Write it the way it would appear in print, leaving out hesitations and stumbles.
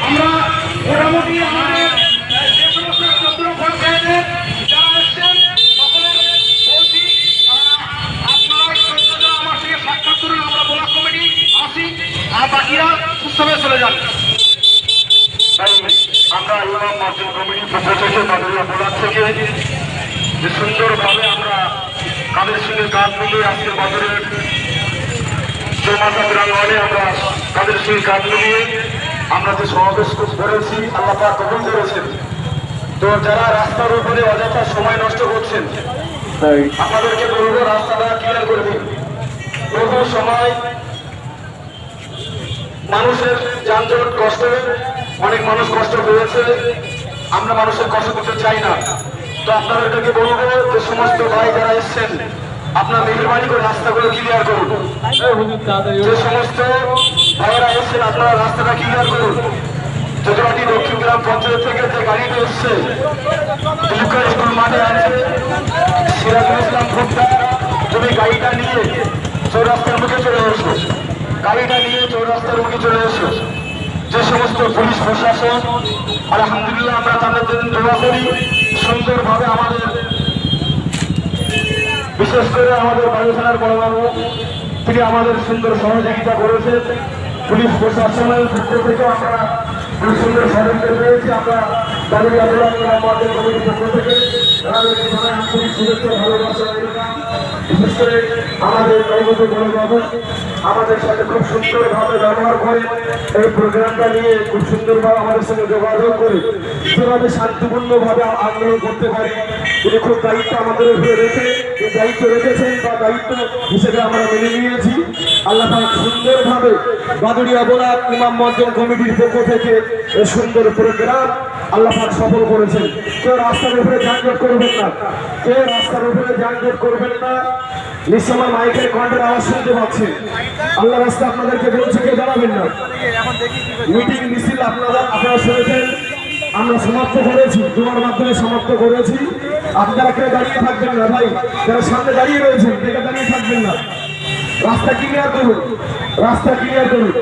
আমরা মোটামুটি আমাদের যে সমস্ত 14 পঞ্চায়েতের যারা এসছেন সকলের বলছি আপনারা 14 জন আমার সঙ্গে সাক্ষাৎ করুন। আমরা ব্লক কমিটি আসি আর বাকিরা সুস্থভাবে চলে যান। তাই আমরা ইমাম মসজিদ কমিটির পক্ষ থেকে বাদুড়িয়া ব্লক থেকে যে সুন্দরভাবে আমরা কাদের সঙ্গে কাজ মিলিয়ে আজকে বাদুড়ের চৌমাথা প্রাঙ্গণে আমরা কাদের সঙ্গে কাজ মিলিয়ে আমরা যে সমাবেশ করেছি আল্লাহ পাক কবুল করেছেন। তো যারা রাস্তার উপরে অযথা সময় নষ্ট করছেন আপনাদেরকে বলবো রাস্তাটা ক্লিয়ার করে দিন। বহু সময় মানুষের যানজট কষ্ট, অনেক মানুষ কষ্ট পেয়েছে, আমরা মানুষের কষ্ট দিতে চাই না। তো আপনাদেরকে বলবো যে সমস্ত ভাই যারা এসছেন আপনার মেহরবানি করে রাস্তাগুলো ক্লিয়ার করুন। যে সমস্ত ভাইয়েরা এসছেন আপনারা রাস্তাটা ক্লিয়ার করুন। চতুরাটি দক্ষিণ গ্রাম পঞ্চায়েত থেকে যে গাড়িটা এসছে স্কুল মাঠে আছে সিরাজুল ইসলাম ভোক্তা, তুমি গাড়িটা নিয়ে চৌরাস্তার মুখে চলে এসো, গাড়িটা নিয়ে চৌরাস্তার মুখে চলে এসো। যে সমস্ত পুলিশ প্রশাসন আলহামদুলিল্লাহ আমরা তাদের জন্য দোয়া করি, সুন্দরভাবে আমাদের বিশেষ করে আমাদের বায়ু থানার বড়বাবু তিনি আমাদের সুন্দর সহযোগিতা করেছেন। পুলিশ প্রশাসনের পক্ষ থেকে আমরা খুব সুন্দর সহযোগিতা পেয়েছি। আমরা বাদুড়িয়া ব্লক কমিটির পক্ষ থেকে আন্তরিক শুভেচ্ছা ভালোবাসা। বিশেষ করে আমাদের বড়বাবু আমাদের সাথে খুব সুন্দরভাবে ব্যবহার করে এই প্রোগ্রামটা নিয়ে খুব সুন্দরভাবে আমাদের সঙ্গে যোগাযোগ করে যেভাবে শান্তিপূর্ণভাবে আন্দোলন করতে পারি তিনি খুব দায়িত্ব আমাদের উপরে রেখে দায়িত্ব রেখেছেন বা দায়িত্ব হিসেবে আমরা মেনে নিয়েছি। আল্লাহ পাক সুন্দরভাবে বাদুড়িয়া ব্লক ইমাম মসজিদ কমিটির পক্ষ থেকে এই সুন্দর প্রোগ্রাম আল্লাহ পাক সফল করেছেন। কেউ রাস্তার উপরে যানজট করবেন না, কেউ রাস্তার উপরে যানজট করবেন না। নিঃসময় মাইকের কণ্ঠের আওয়াজ শুনতে পাচ্ছেন, আল্লাহ রাস্তা আপনাদেরকে বলছে কেউ দাঁড়াবেন না। মিটিং মিছিল আপনারা শুনেছেন, আমরা সমাপ্ত করেছি, তোমার মাধ্যমে সমাপ্ত করেছি। আপনারা কেউ দাঁড়িয়ে থাকবেন না ভাই, যারা সামনে দাঁড়িয়ে রয়েছেন কেউ দাঁড়িয়ে থাকবেন না। রাস্তা ক্লিয়ার করুন, রাস্তা ক্লিয়ার করুন।